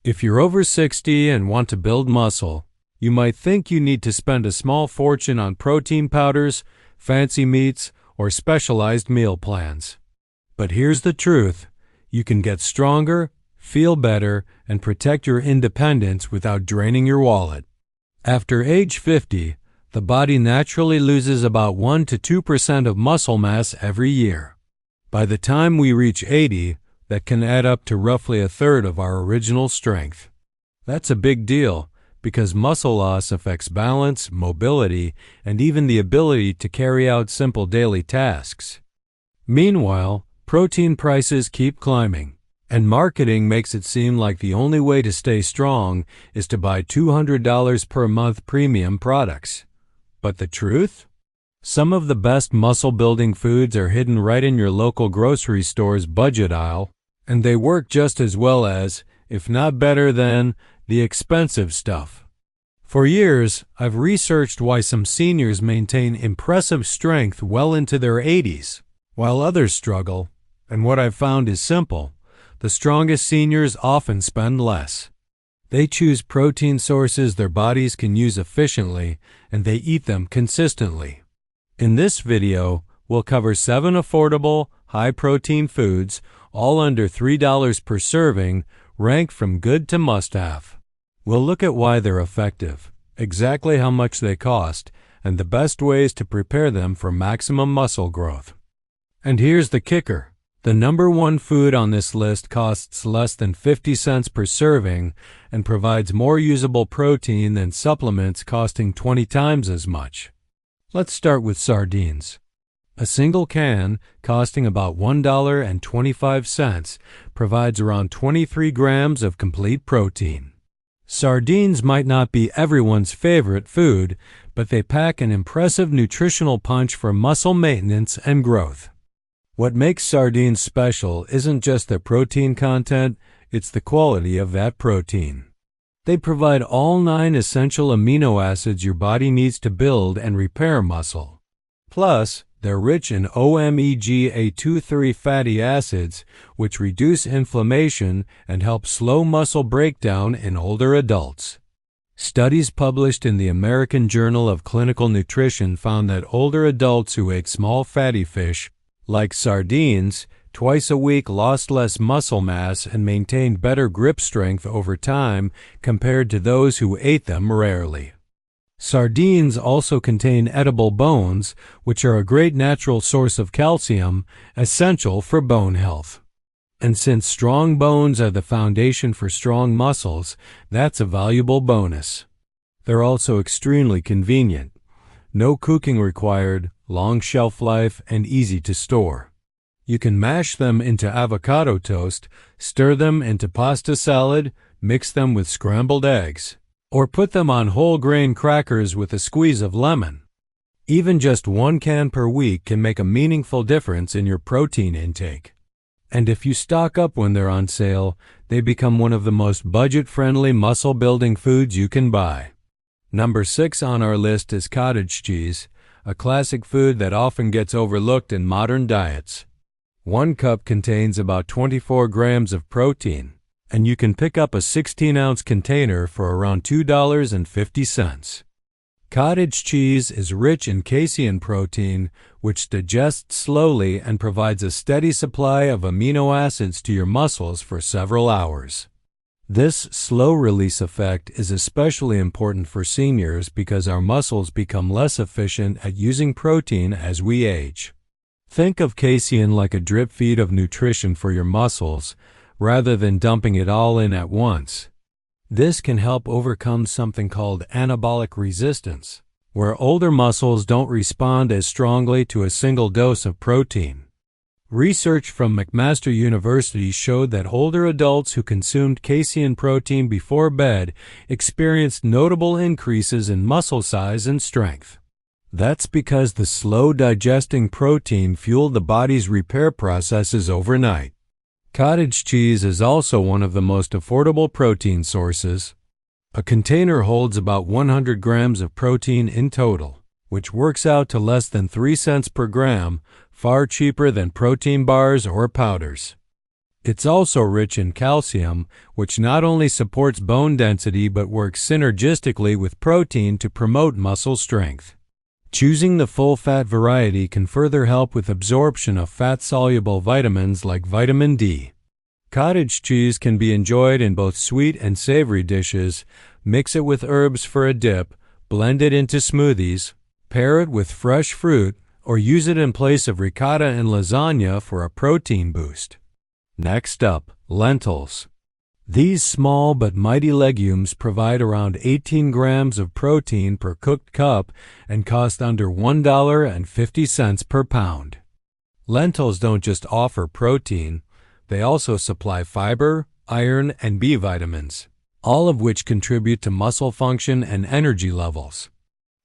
If you're over 60 and want to build muscle, you might think you need to spend a small fortune on protein powders, fancy meats, or specialized meal plans. But here's the truth. You can get stronger, feel better, and protect your independence without draining your wallet. After age 50, the body naturally loses about 1 to 2% of muscle mass every year. By the time we reach 80, that can add up to roughly a third of our original strength. That's a big deal because muscle loss affects balance, mobility, and even the ability to carry out simple daily tasks. Meanwhile, protein prices keep climbing, and marketing makes it seem like the only way to stay strong is to buy $200 per month premium products. But the truth? Some of the best muscle-building foods are hidden right in your local grocery store's budget aisle, and they work just as well as, if not better than, the expensive stuff. For years, I've researched why some seniors maintain impressive strength well into their 80s, while others struggle, and what I've found is simple. The strongest seniors often spend less. They choose protein sources their bodies can use efficiently, and they eat them consistently. In this video, we'll cover 7 affordable, high-protein foods, all under $3 per serving, ranked from good to must-have. We'll look at why they're effective, exactly how much they cost, and the best ways to prepare them for maximum muscle growth. And here's the kicker. The number one food on this list costs less than 50 cents per serving and provides more usable protein than supplements costing 20 times as much. Let's start with sardines. A single can, costing about $1.25, provides around 23 grams of complete protein. Sardines might not be everyone's favorite food, but they pack an impressive nutritional punch for muscle maintenance and growth. What makes sardines special isn't just their protein content, it's the quality of that protein. They provide all 9 essential amino acids your body needs to build and repair muscle. Plus, they're rich in omega-3 fatty acids, which reduce inflammation and help slow muscle breakdown in older adults. Studies published in the American Journal of Clinical Nutrition found that older adults who ate small fatty fish, like sardines, twice a week lost less muscle mass and maintained better grip strength over time compared to those who ate them rarely. Sardines also contain edible bones, which are a great natural source of calcium, essential for bone health. And since strong bones are the foundation for strong muscles, that's a valuable bonus. They're also extremely convenient. No cooking required, long shelf life, and easy to store. You can mash them into avocado toast, stir them into pasta salad, mix them with scrambled eggs, or put them on whole grain crackers with a squeeze of lemon. Even just 1 can per week can make a meaningful difference in your protein intake. And if you stock up when they're on sale, they become one of the most budget-friendly muscle-building foods you can buy. Number 6 on our list is cottage cheese, a classic food that often gets overlooked in modern diets. 1 cup contains about 24 grams of protein, and you can pick up a 16-ounce container for around $2.50. Cottage cheese is rich in casein protein, which digests slowly and provides a steady supply of amino acids to your muscles for several hours. This slow-release effect is especially important for seniors because our muscles become less efficient at using protein as we age. Think of casein like a drip feed of nutrition for your muscles, rather than dumping it all in at once. This can help overcome something called anabolic resistance, where older muscles don't respond as strongly to a single dose of protein. Research from McMaster University showed that older adults who consumed casein protein before bed experienced notable increases in muscle size and strength. That's because the slow-digesting protein fueled the body's repair processes overnight. Cottage cheese is also one of the most affordable protein sources. A container holds about 100 grams of protein in total, which works out to less than 3 cents per gram, far cheaper than protein bars or powders. It's also rich in calcium, which not only supports bone density but works synergistically with protein to promote muscle strength. Choosing the full-fat variety can further help with absorption of fat-soluble vitamins like vitamin D. Cottage cheese can be enjoyed in both sweet and savory dishes. Mix it with herbs for a dip, blend it into smoothies, pair it with fresh fruit, or use it in place of ricotta and lasagna for a protein boost. Next up, lentils. These small but mighty legumes provide around 18 grams of protein per cooked cup and cost under $1.50 per pound. Lentils don't just offer protein, they also supply fiber, iron, and B vitamins, all of which contribute to muscle function and energy levels.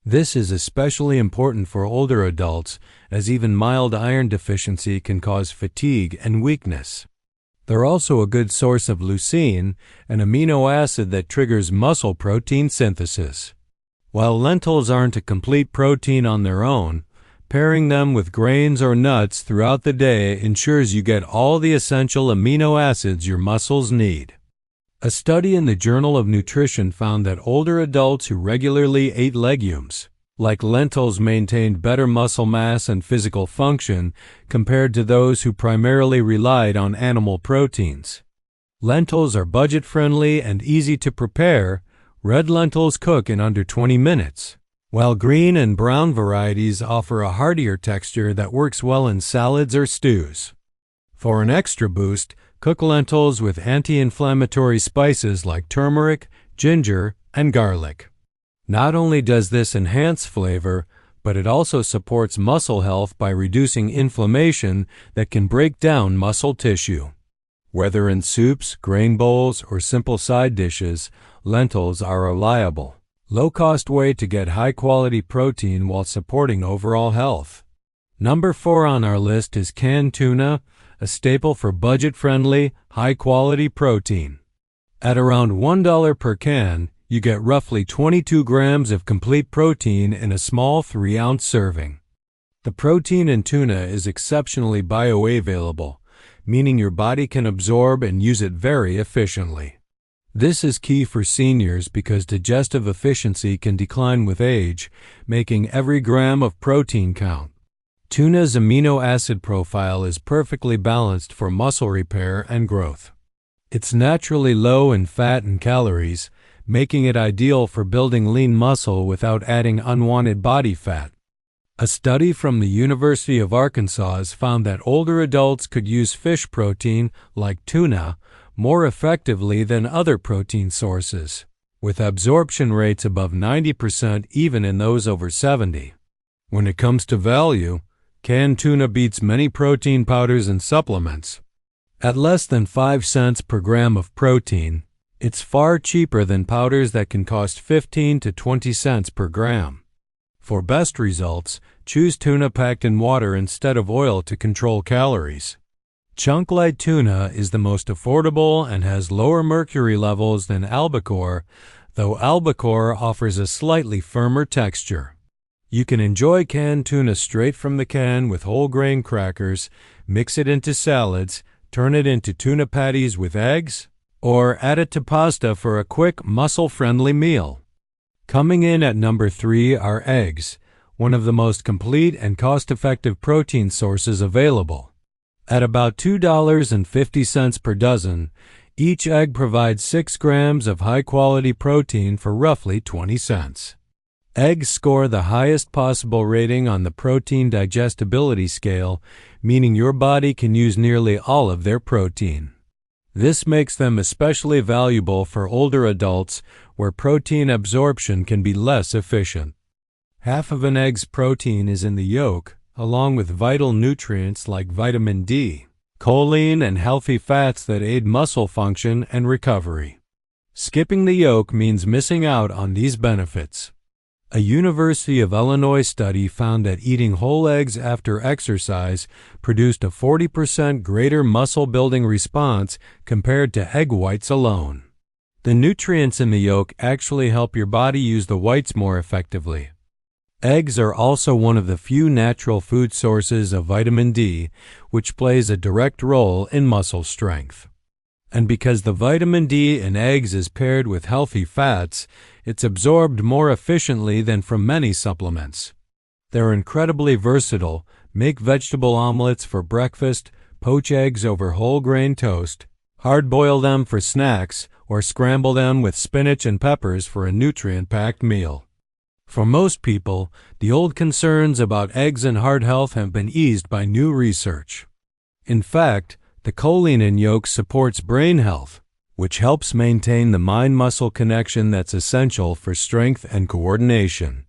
This is especially important for older adults, as even mild iron deficiency can cause fatigue and weakness. They're also a good source of leucine, an amino acid that triggers muscle protein synthesis. While lentils aren't a complete protein on their own, pairing them with grains or nuts throughout the day ensures you get all the essential amino acids your muscles need. A study in the Journal of Nutrition found that older adults who regularly ate legumes, like lentils, maintained better muscle mass and physical function compared to those who primarily relied on animal proteins. Lentils are budget-friendly and easy to prepare. Red lentils cook in under 20 minutes, while green and brown varieties offer a heartier texture that works well in salads or stews. For an extra boost, cook lentils with anti-inflammatory spices like turmeric, ginger, and garlic. Not only does this enhance flavor, but it also supports muscle health by reducing inflammation that can break down muscle tissue. Whether in soups, grain bowls, or simple side dishes, lentils are a reliable, low-cost way to get high-quality protein while supporting overall health. Number 4 on our list is canned tuna, a staple for budget-friendly, high-quality protein. At around $1 per can, you get roughly 22 grams of complete protein in a small 3-ounce serving. The protein in tuna is exceptionally bioavailable, meaning your body can absorb and use it very efficiently. This is key for seniors because digestive efficiency can decline with age, making every gram of protein count. Tuna's amino acid profile is perfectly balanced for muscle repair and growth. It's naturally low in fat and calories, making it ideal for building lean muscle without adding unwanted body fat. A study from the University of Arkansas has found that older adults could use fish protein, like tuna, more effectively than other protein sources, with absorption rates above 90% even in those over 70. When it comes to value, canned tuna beats many protein powders and supplements. At less than 5 cents per gram of protein, it's far cheaper than powders that can cost 15 to 20 cents per gram. For best results, choose tuna packed in water instead of oil to control calories. Chunk-light tuna is the most affordable and has lower mercury levels than albacore, though albacore offers a slightly firmer texture. You can enjoy canned tuna straight from the can with whole grain crackers, mix it into salads, turn it into tuna patties with eggs, or add it to pasta for a quick, muscle-friendly meal. Coming in at number 3 are eggs, one of the most complete and cost-effective protein sources available. At about $2.50 per dozen, each egg provides 6 grams of high-quality protein for roughly 20 cents. Eggs score the highest possible rating on the protein digestibility scale, meaning your body can use nearly all of their protein. This makes them especially valuable for older adults where protein absorption can be less efficient. Half of an egg's protein is in the yolk, along with vital nutrients like vitamin D, choline, and healthy fats that aid muscle function and recovery. Skipping the yolk means missing out on these benefits. A University of Illinois study found that eating whole eggs after exercise produced a 40% greater muscle-building response compared to egg whites alone. The nutrients in the yolk actually help your body use the whites more effectively. Eggs are also one of the few natural food sources of vitamin D, which plays a direct role in muscle strength. And because the vitamin D in eggs is paired with healthy fats, it's absorbed more efficiently than from many supplements. They're incredibly versatile. Make vegetable omelets for breakfast, poach eggs over whole grain toast, hard-boil them for snacks, or scramble them with spinach and peppers for a nutrient-packed meal. For most people, the old concerns about eggs and heart health have been eased by new research. In fact, the choline in yolks supports brain health, which helps maintain the mind-muscle connection that's essential for strength and coordination.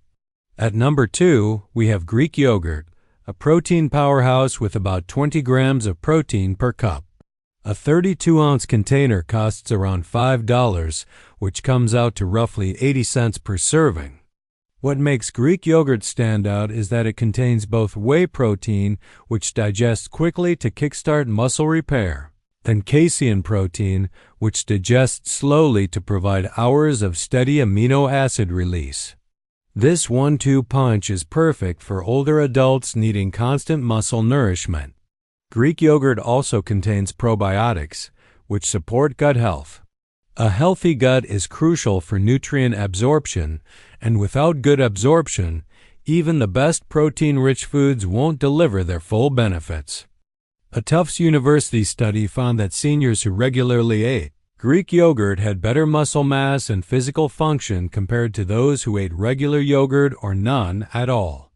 At number 2, we have Greek yogurt, a protein powerhouse with about 20 grams of protein per cup. A 32-ounce container costs around $5, which comes out to roughly 80 cents per serving. What makes Greek yogurt stand out is that it contains both whey protein, which digests quickly to kickstart muscle repair, and casein protein, which digests slowly to provide hours of steady amino acid release. This 1-2 punch is perfect for older adults needing constant muscle nourishment. Greek yogurt also contains probiotics, which support gut health. A healthy gut is crucial for nutrient absorption, and without good absorption, even the best protein-rich foods won't deliver their full benefits. A Tufts University study found that seniors who regularly ate Greek yogurt had better muscle mass and physical function compared to those who ate regular yogurt or none at all.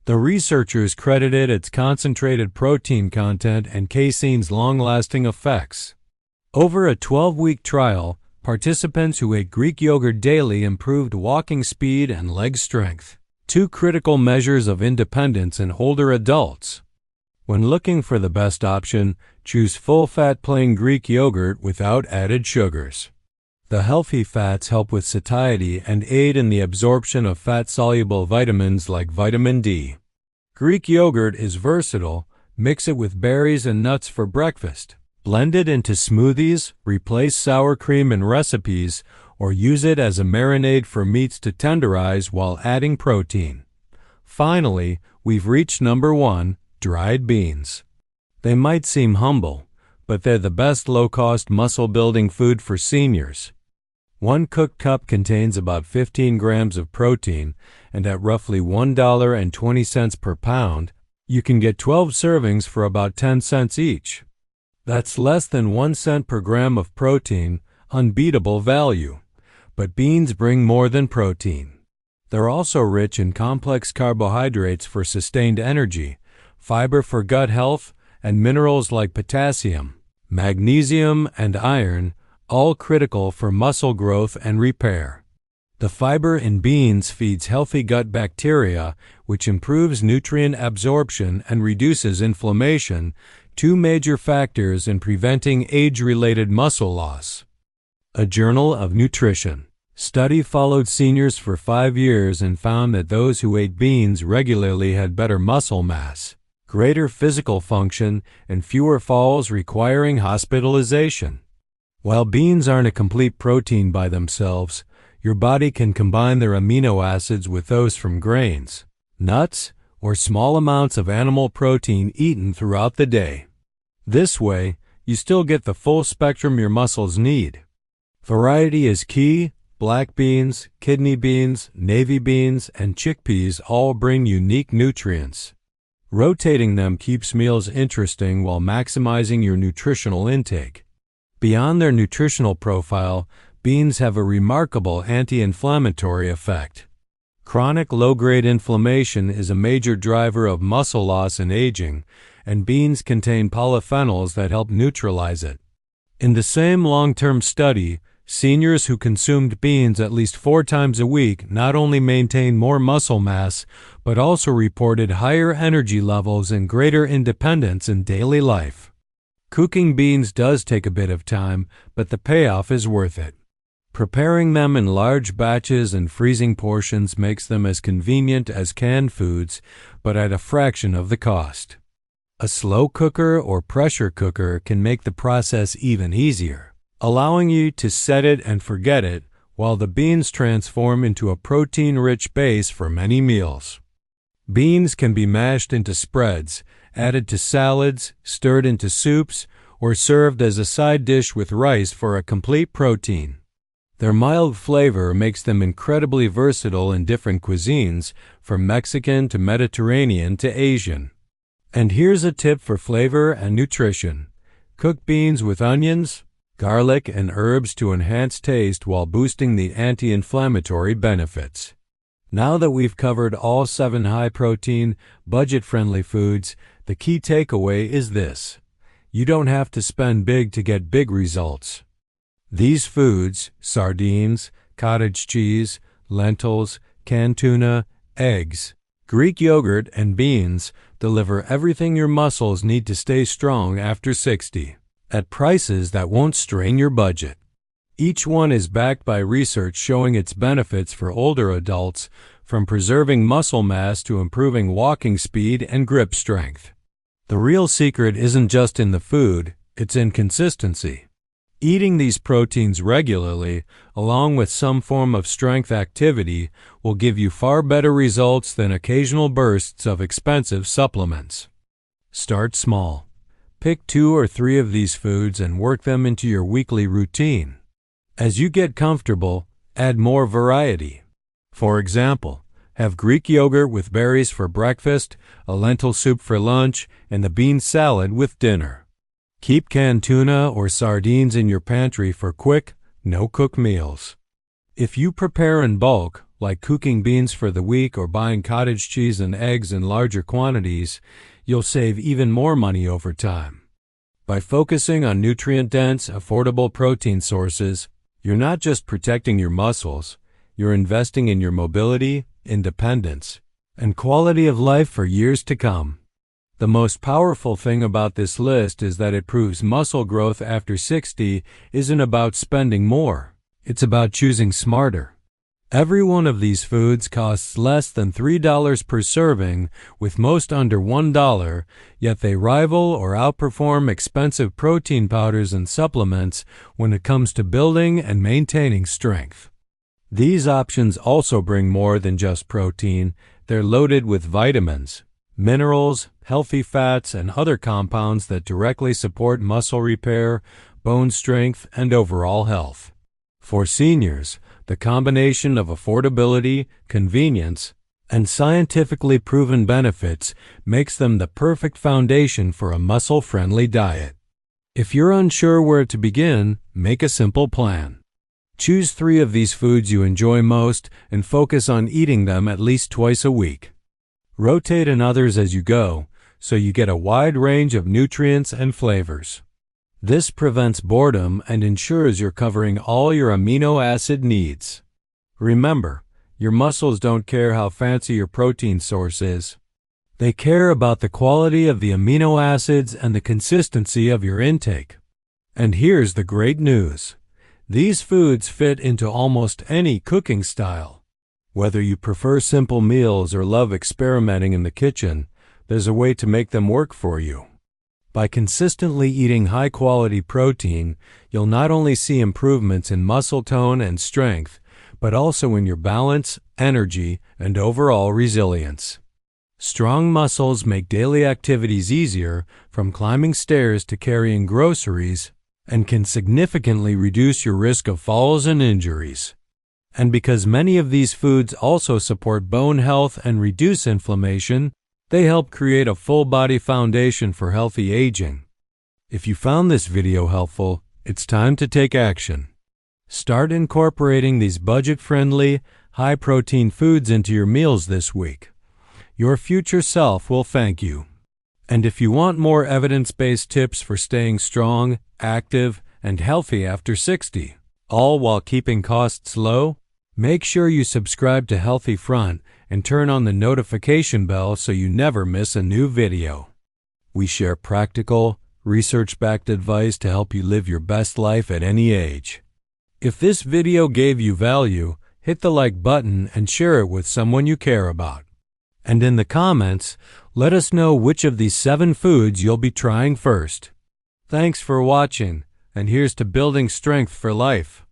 The researchers credited its concentrated protein content and casein's long-lasting effects. Over a 12-week trial, participants who ate Greek yogurt daily improved walking speed and leg strength, two critical measures of independence in older adults. When looking for the best option, choose full-fat plain Greek yogurt without added sugars. The healthy fats help with satiety and aid in the absorption of fat-soluble vitamins like vitamin D. Greek yogurt is versatile. Mix it with berries and nuts for breakfast. Blend it into smoothies, replace sour cream in recipes, or use it as a marinade for meats to tenderize while adding protein. Finally, we've reached number 1, dried beans. They might seem humble, but they're the best low-cost muscle-building food for seniors. One cooked cup contains about 15 grams of protein, and at roughly $1.20 per pound, you can get 12 servings for about 10 cents each. That's less than 1 cent per gram of protein, unbeatable value. But beans bring more than protein. They're also rich in complex carbohydrates for sustained energy, fiber for gut health, and minerals like potassium, magnesium, and iron, all critical for muscle growth and repair. The fiber in beans feeds healthy gut bacteria, which improves nutrient absorption and reduces inflammation, two major factors in preventing age-related muscle loss. A Journal of Nutrition study followed seniors for 5 years and found that those who ate beans regularly had better muscle mass, greater physical function, and fewer falls requiring hospitalization. While beans aren't a complete protein by themselves, your body can combine their amino acids with those from grains, nuts, or small amounts of animal protein eaten throughout the day. This way, you still get the full spectrum your muscles need. Variety is key. Black beans, kidney beans, navy beans, and chickpeas all bring unique nutrients. Rotating them keeps meals interesting while maximizing your nutritional intake. Beyond their nutritional profile, beans have a remarkable anti-inflammatory effect. Chronic low-grade inflammation is a major driver of muscle loss and aging, and beans contain polyphenols that help neutralize it. In the same long-term study, seniors who consumed beans at least 4 times a week not only maintained more muscle mass, but also reported higher energy levels and greater independence in daily life. Cooking beans does take a bit of time, but the payoff is worth it. Preparing them in large batches and freezing portions makes them as convenient as canned foods, but at a fraction of the cost. A slow cooker or pressure cooker can make the process even easier, allowing you to set it and forget it while the beans transform into a protein-rich base for many meals. Beans can be mashed into spreads, added to salads, stirred into soups, or served as a side dish with rice for a complete protein. Their mild flavor makes them incredibly versatile in different cuisines, from Mexican to Mediterranean to Asian. And here's a tip for flavor and nutrition. Cook beans with onions, garlic, and herbs to enhance taste while boosting the anti-inflammatory benefits. Now that we've covered all 7 high-protein, budget-friendly foods, the key takeaway is this: you don't have to spend big to get big results. These foods, sardines, cottage cheese, lentils, canned tuna, eggs, Greek yogurt, and beans, deliver everything your muscles need to stay strong after 60, at prices that won't strain your budget. Each one is backed by research showing its benefits for older adults, from preserving muscle mass to improving walking speed and grip strength. The real secret isn't just in the food, it's in consistency. Eating these proteins regularly, along with some form of strength activity, will give you far better results than occasional bursts of expensive supplements. Start small. Pick 2 or 3 of these foods and work them into your weekly routine. As you get comfortable, add more variety. For example, have Greek yogurt with berries for breakfast, a lentil soup for lunch, and the bean salad with dinner. Keep canned tuna or sardines in your pantry for quick, no-cook meals. If you prepare in bulk, like cooking beans for the week or buying cottage cheese and eggs in larger quantities, you'll save even more money over time. By focusing on nutrient-dense, affordable protein sources, you're not just protecting your muscles, you're investing in your mobility, independence, and quality of life for years to come. The most powerful thing about this list is that it proves muscle growth after 60 isn't about spending more. It's about choosing smarter. Every one of these foods costs less than $3 per serving, with most under $1, yet they rival or outperform expensive protein powders and supplements when it comes to building and maintaining strength. These options also bring more than just protein. They're loaded with vitamins, minerals, healthy fats, and other compounds that directly support muscle repair, bone strength, and overall health. For seniors, the combination of affordability, convenience, and scientifically proven benefits makes them the perfect foundation for a muscle-friendly diet. If you're unsure where to begin, make a simple plan. Choose 3 of these foods you enjoy most and focus on eating them at least twice a week. Rotate in others as you go, so you get a wide range of nutrients and flavors. This prevents boredom and ensures you're covering all your amino acid needs. Remember, your muscles don't care how fancy your protein source is. They care about the quality of the amino acids and the consistency of your intake. And here's the great news. These foods fit into almost any cooking style. Whether you prefer simple meals or love experimenting in the kitchen, there's a way to make them work for you. By consistently eating high-quality protein, you'll not only see improvements in muscle tone and strength, but also in your balance, energy, and overall resilience. Strong muscles make daily activities easier, from climbing stairs to carrying groceries, and can significantly reduce your risk of falls and injuries. And because many of these foods also support bone health and reduce inflammation, they help create a full-body foundation for healthy aging. If you found this video helpful, it's time to take action. Start incorporating these budget-friendly, high-protein foods into your meals this week. Your future self will thank you. And if you want more evidence-based tips for staying strong, active, and healthy after 60, all while keeping costs low, make sure you subscribe to Healthy Front and turn on the notification bell so you never miss a new video. We share practical, research-backed advice to help you live your best life at any age. If this video gave you value, hit the like button and share it with someone you care about. And in the comments, let us know which of these 7 foods you'll be trying first. Thanks for watching, and here's to building strength for life.